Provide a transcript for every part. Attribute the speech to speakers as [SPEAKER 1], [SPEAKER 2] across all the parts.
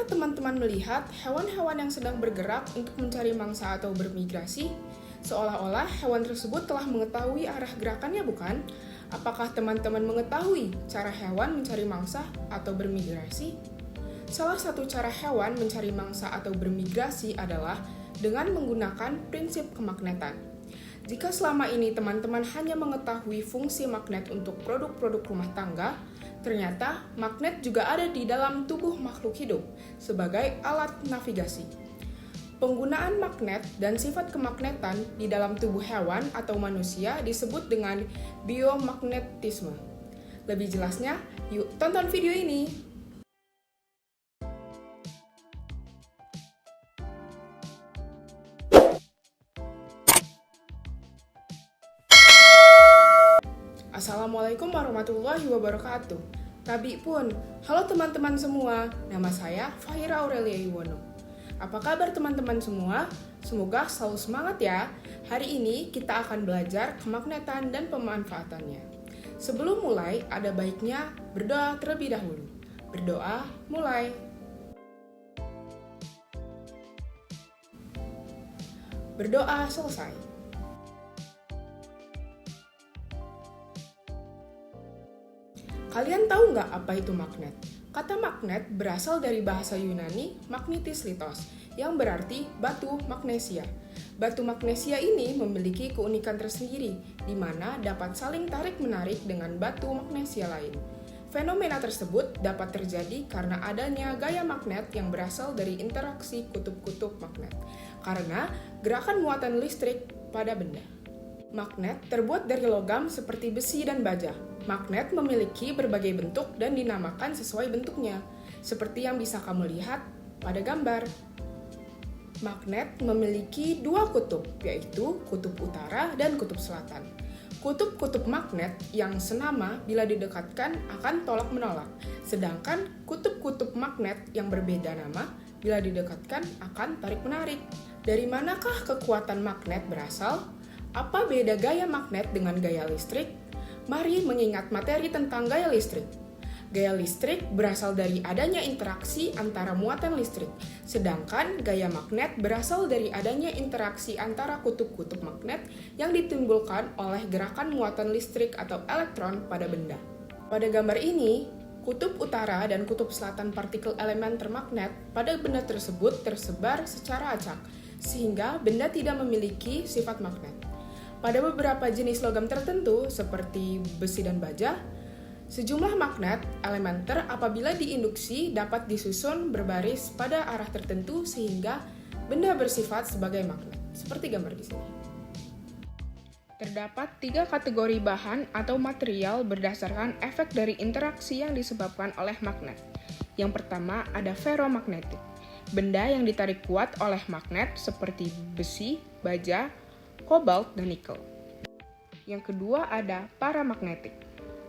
[SPEAKER 1] Pernahkah teman-teman melihat hewan-hewan yang sedang bergerak untuk mencari mangsa atau bermigrasi? Seolah-olah hewan tersebut telah mengetahui arah gerakannya, bukan? Apakah teman-teman mengetahui cara hewan mencari mangsa atau bermigrasi? Salah satu cara hewan mencari mangsa atau bermigrasi adalah dengan menggunakan prinsip kemagnetan. Jika selama ini teman-teman hanya mengetahui fungsi magnet untuk produk-produk rumah tangga, ternyata magnet juga ada di dalam tubuh makhluk hidup sebagai alat navigasi. Penggunaan magnet dan sifat kemagnetan di dalam tubuh hewan atau manusia disebut dengan biomagnetisme. Lebih jelasnya, yuk tonton video ini. Assalamualaikum warahmatullahi wabarakatuh. Tabi pun, halo teman-teman semua, nama saya Fahira Aurelia Iwono. Apa kabar teman-teman semua? Semoga selalu semangat ya. Hari ini kita akan belajar kemagnetan dan pemanfaatannya. Sebelum mulai, ada baiknya berdoa terlebih dahulu. Berdoa, mulai. Berdoa selesai. Kalian tahu nggak apa itu magnet? Kata magnet berasal dari bahasa Yunani magnetis litos, yang berarti batu magnesia. Batu magnesia ini memiliki keunikan tersendiri, di mana dapat saling tarik-menarik dengan batu magnesia lain. Fenomena tersebut dapat terjadi karena adanya gaya magnet yang berasal dari interaksi kutub-kutub magnet, karena gerakan muatan listrik pada benda. Magnet terbuat dari logam seperti besi dan baja. Magnet memiliki berbagai bentuk dan dinamakan sesuai bentuknya, seperti yang bisa kamu lihat pada gambar. Magnet memiliki dua kutub, yaitu kutub utara dan kutub selatan. Kutub-kutub magnet yang senama bila didekatkan akan tolak-menolak, sedangkan kutub-kutub magnet yang berbeda nama bila didekatkan akan tarik-menarik. Dari manakah kekuatan magnet berasal? Apa beda gaya magnet dengan gaya listrik? Mari mengingat materi tentang gaya listrik. Gaya listrik berasal dari adanya interaksi antara muatan listrik, sedangkan gaya magnet berasal dari adanya interaksi antara kutub-kutub magnet yang ditimbulkan oleh gerakan muatan listrik atau elektron pada benda. Pada gambar ini, kutub utara dan kutub selatan partikel elemen termagnet pada benda tersebut tersebar secara acak, sehingga benda tidak memiliki sifat magnet. Pada beberapa jenis logam tertentu, seperti besi dan baja, sejumlah magnet elementer apabila diinduksi dapat disusun berbaris pada arah tertentu sehingga benda bersifat sebagai magnet, seperti gambar di sini. Terdapat 3 kategori bahan atau material berdasarkan efek dari interaksi yang disebabkan oleh magnet. Yang pertama ada ferromagnetik, benda yang ditarik kuat oleh magnet seperti besi, baja, kobalt, dan nikel. Yang kedua ada paramagnetik,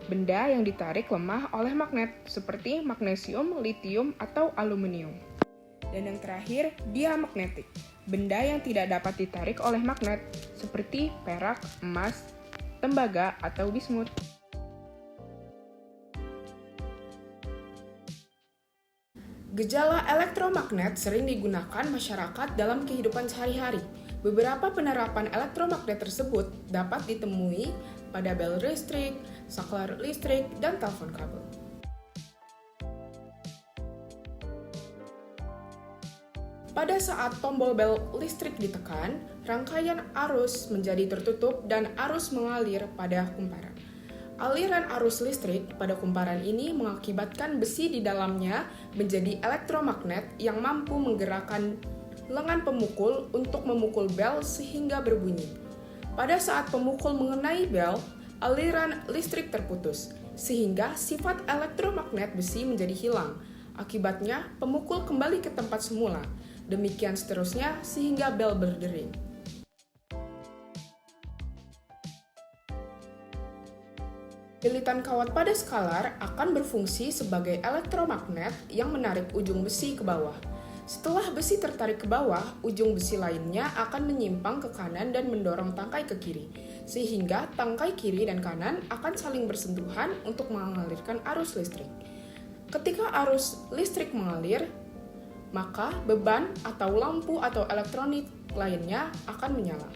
[SPEAKER 1] benda yang ditarik lemah oleh magnet seperti magnesium, litium, atau aluminium. Dan yang terakhir, diamagnetik, benda yang tidak dapat ditarik oleh magnet seperti perak, emas, tembaga, atau bismut. Gejala elektromagnet sering digunakan masyarakat dalam kehidupan sehari-hari. Beberapa penerapan elektromagnet tersebut dapat ditemui pada bel listrik, saklar listrik, dan telepon kabel. Pada saat tombol bel listrik ditekan, rangkaian arus menjadi tertutup dan arus mengalir pada kumparan. Aliran arus listrik pada kumparan ini mengakibatkan besi di dalamnya menjadi elektromagnet yang mampu menggerakkan lengan pemukul untuk memukul bel sehingga berbunyi. Pada saat pemukul mengenai bel, aliran listrik terputus, sehingga sifat elektromagnet besi menjadi hilang. Akibatnya, pemukul kembali ke tempat semula. Demikian seterusnya sehingga bel berdering. Lilitan kawat pada skalar akan berfungsi sebagai elektromagnet yang menarik ujung besi ke bawah. Setelah besi tertarik ke bawah, ujung besi lainnya akan menyimpang ke kanan dan mendorong tangkai ke kiri, sehingga tangkai kiri dan kanan akan saling bersentuhan untuk mengalirkan arus listrik. Ketika arus listrik mengalir, maka beban atau lampu atau elektronik lainnya akan menyala.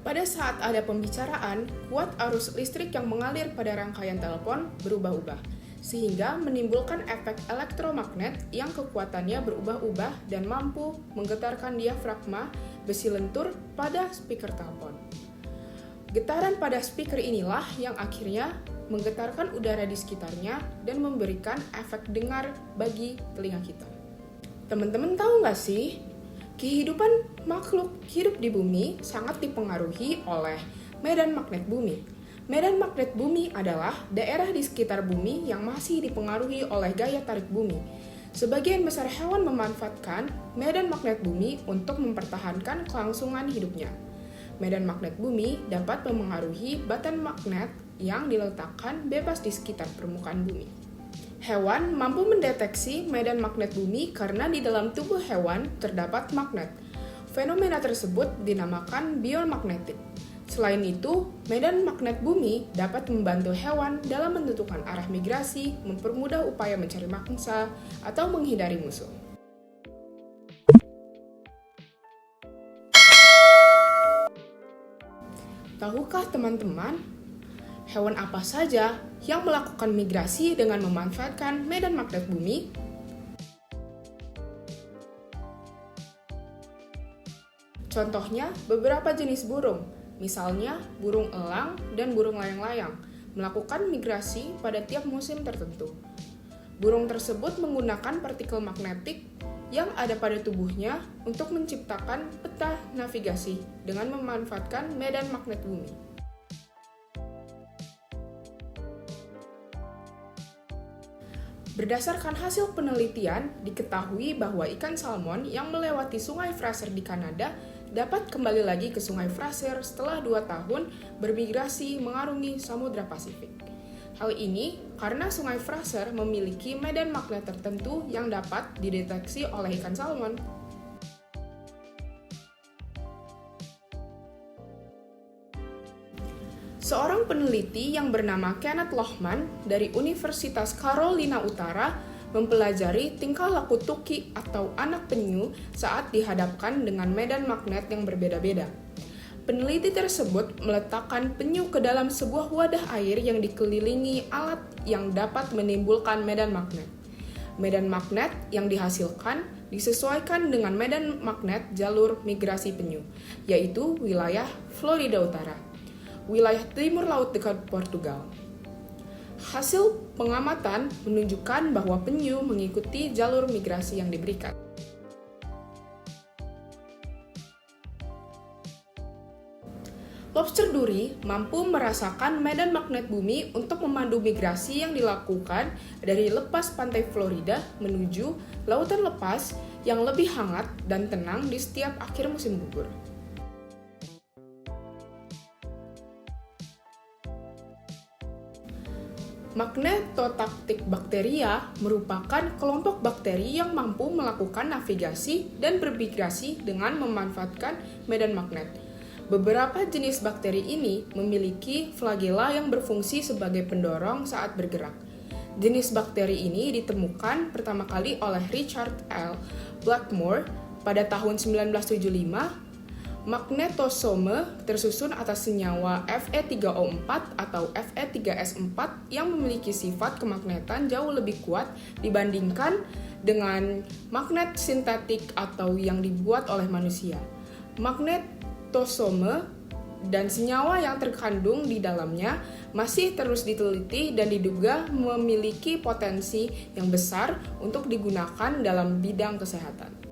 [SPEAKER 1] Pada saat ada pembicaraan, kuat arus listrik yang mengalir pada rangkaian telepon berubah-ubah, sehingga menimbulkan efek elektromagnet yang kekuatannya berubah-ubah dan mampu menggetarkan diafragma besi lentur pada speaker telepon. Getaran pada speaker inilah yang akhirnya menggetarkan udara di sekitarnya dan memberikan efek dengar bagi telinga kita. Teman-teman tahu nggak sih? Kehidupan makhluk hidup di bumi sangat dipengaruhi oleh medan magnet bumi. Medan magnet bumi adalah daerah di sekitar bumi yang masih dipengaruhi oleh gaya tarik bumi. Sebagian besar hewan memanfaatkan medan magnet bumi untuk mempertahankan kelangsungan hidupnya. Medan magnet bumi dapat memengaruhi batan magnet yang diletakkan bebas di sekitar permukaan bumi. Hewan mampu mendeteksi medan magnet bumi karena di dalam tubuh hewan terdapat magnet. Fenomena tersebut dinamakan biomagnetik. Selain itu, medan magnet bumi dapat membantu hewan dalam menentukan arah migrasi, mempermudah upaya mencari mangsa, atau menghindari musuh. Tahukah teman-teman, hewan apa saja yang melakukan migrasi dengan memanfaatkan medan magnet bumi? Contohnya, beberapa jenis burung, misalnya burung elang dan burung layang-layang, melakukan migrasi pada tiap musim tertentu. Burung tersebut menggunakan partikel magnetik yang ada pada tubuhnya untuk menciptakan peta navigasi dengan memanfaatkan medan magnet bumi. Berdasarkan hasil penelitian, diketahui bahwa ikan salmon yang melewati Sungai Fraser di Kanada dapat kembali lagi ke Sungai Fraser setelah 2 tahun bermigrasi mengarungi Samudra Pasifik. Hal ini karena Sungai Fraser memiliki medan magnet tertentu yang dapat dideteksi oleh ikan salmon. Seorang peneliti yang bernama Kenneth Lohman dari Universitas Carolina Utara mempelajari tingkah laku tuki atau anak penyu saat dihadapkan dengan medan magnet yang berbeda-beda. Peneliti tersebut meletakkan penyu ke dalam sebuah wadah air yang dikelilingi alat yang dapat menimbulkan medan magnet. Medan magnet yang dihasilkan disesuaikan dengan medan magnet jalur migrasi penyu, yaitu wilayah Florida Utara, wilayah timur laut dekat Portugal. Hasil pengamatan menunjukkan bahwa penyu mengikuti jalur migrasi yang diberikan. Lobster duri mampu merasakan medan magnet bumi untuk memandu migrasi yang dilakukan dari lepas pantai Florida menuju lautan lepas yang lebih hangat dan tenang di setiap akhir musim gugur. Magnetotaktik bakteria merupakan kelompok bakteri yang mampu melakukan navigasi dan bermigrasi dengan memanfaatkan medan magnet. Beberapa jenis bakteri ini memiliki flagela yang berfungsi sebagai pendorong saat bergerak. Jenis bakteri ini ditemukan pertama kali oleh Richard L. Blackmore pada tahun 1975. Magnetosome tersusun atas senyawa Fe3O4 atau Fe3S4 yang memiliki sifat kemagnetan jauh lebih kuat dibandingkan dengan magnet sintetik atau yang dibuat oleh manusia. Magnetosome dan senyawa yang terkandung di dalamnya masih terus diteliti dan diduga memiliki potensi yang besar untuk digunakan dalam bidang kesehatan.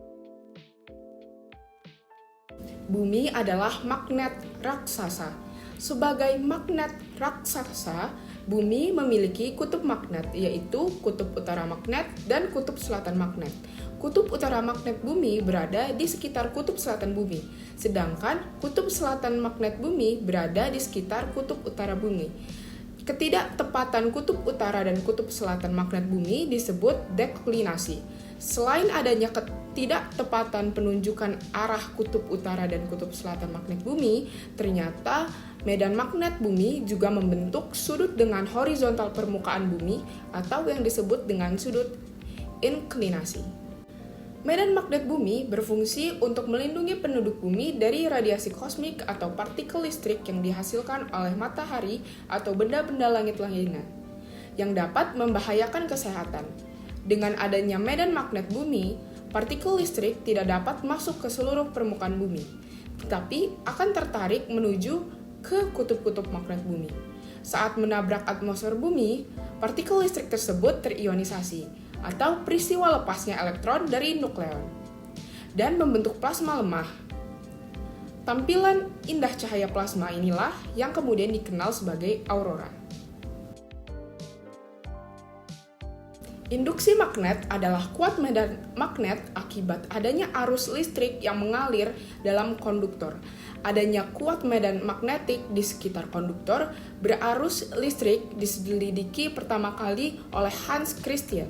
[SPEAKER 1] Bumi adalah magnet raksasa. Sebagai magnet raksasa, bumi memiliki kutub magnet, yaitu kutub utara magnet dan kutub selatan magnet. Kutub utara magnet bumi berada di sekitar kutub selatan bumi, sedangkan kutub selatan magnet bumi berada di sekitar kutub utara bumi. Ketidaktepatan kutub utara dan kutub selatan magnet bumi disebut deklinasi. Selain adanya ketidaktepatan penunjukan arah kutub utara dan kutub selatan magnet bumi, ternyata Medan magnet bumi juga membentuk sudut dengan horizontal permukaan bumi atau yang disebut dengan sudut inklinasi. Medan magnet bumi berfungsi untuk melindungi penduduk bumi dari radiasi kosmik atau partikel listrik yang dihasilkan oleh matahari atau benda-benda langit lainnya, yang dapat membahayakan kesehatan. Dengan adanya medan magnet bumi, partikel listrik tidak dapat masuk ke seluruh permukaan bumi, tetapi akan tertarik menuju ke kutub-kutub magnet bumi. Saat menabrak atmosfer bumi, partikel listrik tersebut terionisasi, atau peristiwa lepasnya elektron dari nukleon, dan membentuk plasma lemah. Tampilan indah cahaya plasma inilah yang kemudian dikenal sebagai aurora. Induksi magnet adalah kuat medan magnet akibat adanya arus listrik yang mengalir dalam konduktor. Adanya kuat medan magnetik di sekitar konduktor berarus listrik diselidiki pertama kali oleh Hans Christian.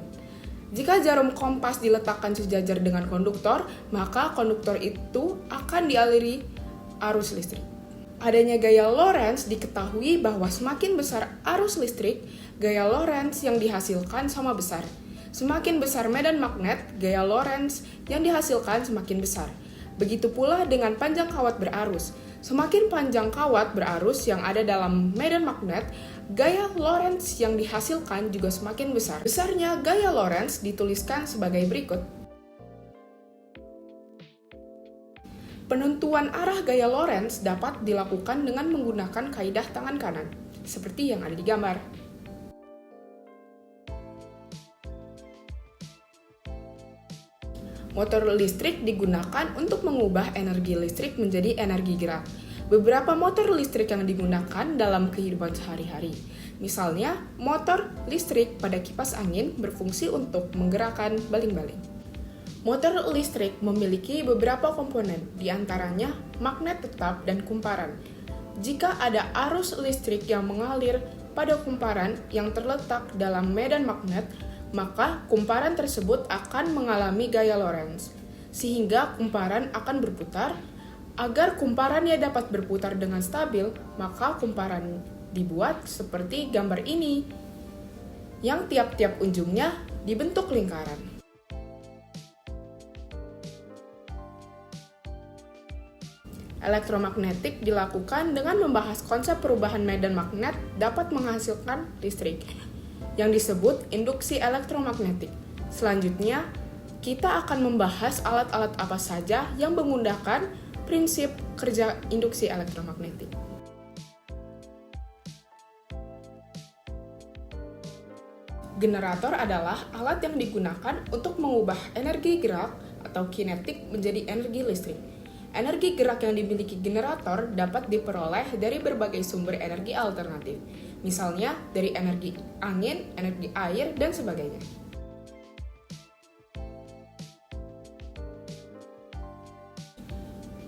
[SPEAKER 1] Jika jarum kompas diletakkan sejajar dengan konduktor, maka konduktor itu akan dialiri arus listrik. Adanya gaya Lorentz diketahui bahwa semakin besar arus listrik, gaya Lorentz yang dihasilkan sama besar. Semakin besar medan magnet, gaya Lorentz yang dihasilkan semakin besar. Begitu pula dengan panjang kawat berarus. Semakin panjang kawat berarus yang ada dalam medan magnet, gaya Lorentz yang dihasilkan juga semakin besar. Besarnya gaya Lorentz dituliskan sebagai berikut. Penentuan arah gaya Lorentz dapat dilakukan dengan menggunakan kaidah tangan kanan, seperti yang ada di gambar. Motor listrik digunakan untuk mengubah energi listrik menjadi energi gerak. Beberapa motor listrik yang digunakan dalam kehidupan sehari-hari. Misalnya, motor listrik pada kipas angin berfungsi untuk menggerakkan baling-baling. Motor listrik memiliki beberapa komponen, di antaranya magnet tetap dan kumparan. Jika ada arus listrik yang mengalir pada kumparan yang terletak dalam medan magnet, maka kumparan tersebut akan mengalami gaya Lorentz, sehingga kumparan akan berputar. Agar kumparannya dapat berputar dengan stabil, maka kumparan dibuat seperti gambar ini, yang tiap-tiap ujungnya dibentuk lingkaran. Elektromagnetik dilakukan dengan membahas konsep perubahan medan magnet dapat menghasilkan listrik, yang disebut induksi elektromagnetik. Selanjutnya, kita akan membahas alat-alat apa saja yang menggunakan prinsip kerja induksi elektromagnetik. Generator adalah alat yang digunakan untuk mengubah energi gerak atau kinetik menjadi energi listrik. Energi gerak yang dimiliki generator dapat diperoleh dari berbagai sumber energi alternatif, misalnya dari energi angin, energi air, dan sebagainya.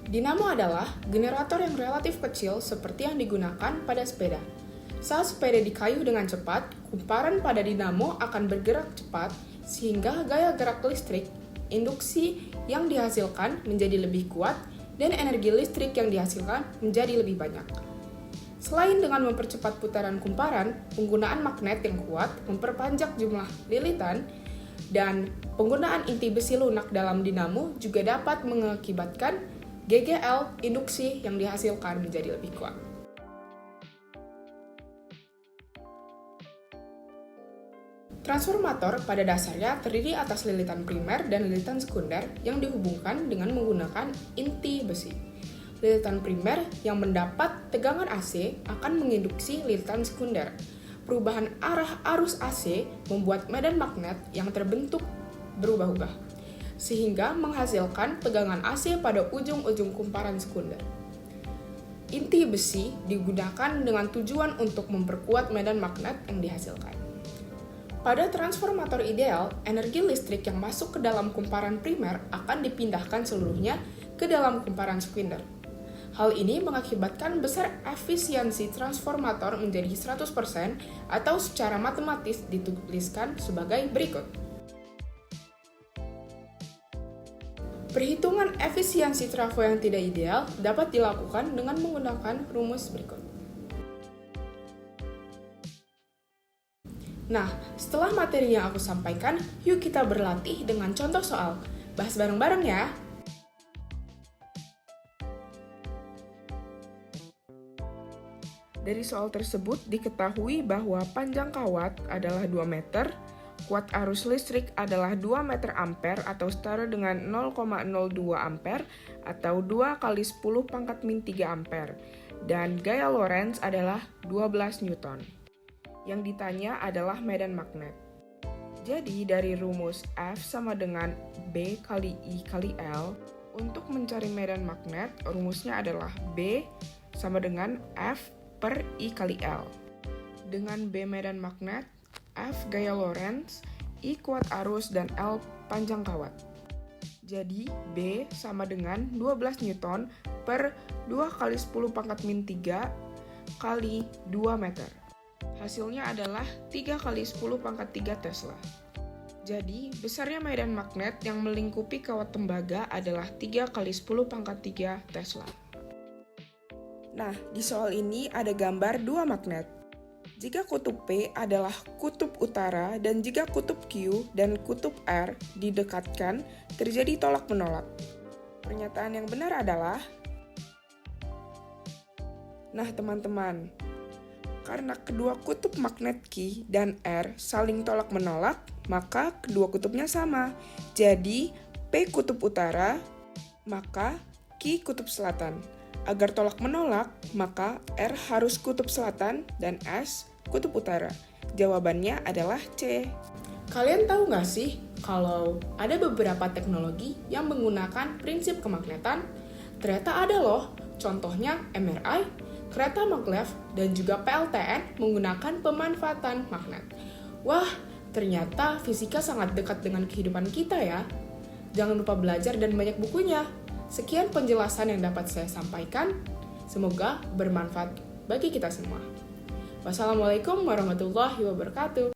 [SPEAKER 1] Dinamo adalah generator yang relatif kecil seperti yang digunakan pada sepeda. Saat sepeda dikayuh dengan cepat, kumparan pada dinamo akan bergerak cepat sehingga gaya gerak listrik, induksi yang dihasilkan menjadi lebih kuat dan energi listrik yang dihasilkan menjadi lebih banyak. Selain dengan mempercepat putaran kumparan, penggunaan magnet yang kuat memperpanjang jumlah lilitan dan penggunaan inti besi lunak dalam dinamo juga dapat mengakibatkan GGL induksi yang dihasilkan menjadi lebih kuat. Transformator pada dasarnya terdiri atas lilitan primer dan lilitan sekunder yang dihubungkan dengan menggunakan inti besi. Lilitan primer yang mendapat tegangan AC akan menginduksi lilitan sekunder. Perubahan arah arus AC membuat medan magnet yang terbentuk berubah-ubah, sehingga menghasilkan tegangan AC pada ujung-ujung kumparan sekunder. Inti besi digunakan dengan tujuan untuk memperkuat medan magnet yang dihasilkan. Pada transformator ideal, energi listrik yang masuk ke dalam kumparan primer akan dipindahkan seluruhnya ke dalam kumparan sekunder. Hal ini mengakibatkan besar efisiensi transformator menjadi 100% atau secara matematis dituliskan sebagai berikut. Perhitungan efisiensi trafo yang tidak ideal dapat dilakukan dengan menggunakan rumus berikut. Nah, setelah materi yang aku sampaikan, yuk kita berlatih dengan contoh soal. Bahas bareng-bareng ya! Dari soal tersebut diketahui bahwa panjang kawat adalah 2 meter, kuat arus listrik adalah 2 meter ampere atau setara dengan 0,02 ampere atau 2 kali 10 pangkat min 3 ampere, dan gaya Lorentz adalah 12 Newton. Yang ditanya adalah medan magnet. Jadi dari rumus F sama dengan B kali I kali L, untuk mencari medan magnet, rumusnya adalah B sama dengan F per I kali L. Dengan B medan magnet, F gaya Lorentz, I kuat arus, dan L panjang kawat. Jadi B sama dengan 12 Newton per 2 kali 10 pangkat min 3 kali 2 meter. Hasilnya adalah 3 kali 10 pangkat 3 Tesla. Jadi, besarnya medan magnet yang melingkupi kawat tembaga adalah 3 kali 10 pangkat 3 Tesla. Nah, di soal ini ada gambar 2 magnet. Jika kutub P adalah kutub utara dan jika kutub Q dan kutub R didekatkan, terjadi tolak-menolak. Pernyataan yang benar adalah... Nah, teman-teman, karena kedua kutub magnet Q dan R saling tolak-menolak, maka kedua kutubnya sama. Jadi, P kutub utara, maka Q kutub selatan. Agar tolak-menolak, maka R harus kutub selatan dan S kutub utara. Jawabannya adalah C. Kalian tahu nggak sih kalau ada beberapa teknologi yang menggunakan prinsip kemagnetan? Ternyata ada loh, contohnya MRI, kereta maglev, dan juga PLTN menggunakan pemanfaatan magnet. Wah, ternyata fisika sangat dekat dengan kehidupan kita ya. Jangan lupa belajar dan banyak bukunya. Sekian penjelasan yang dapat saya sampaikan. Semoga bermanfaat bagi kita semua. Wassalamualaikum warahmatullahi wabarakatuh.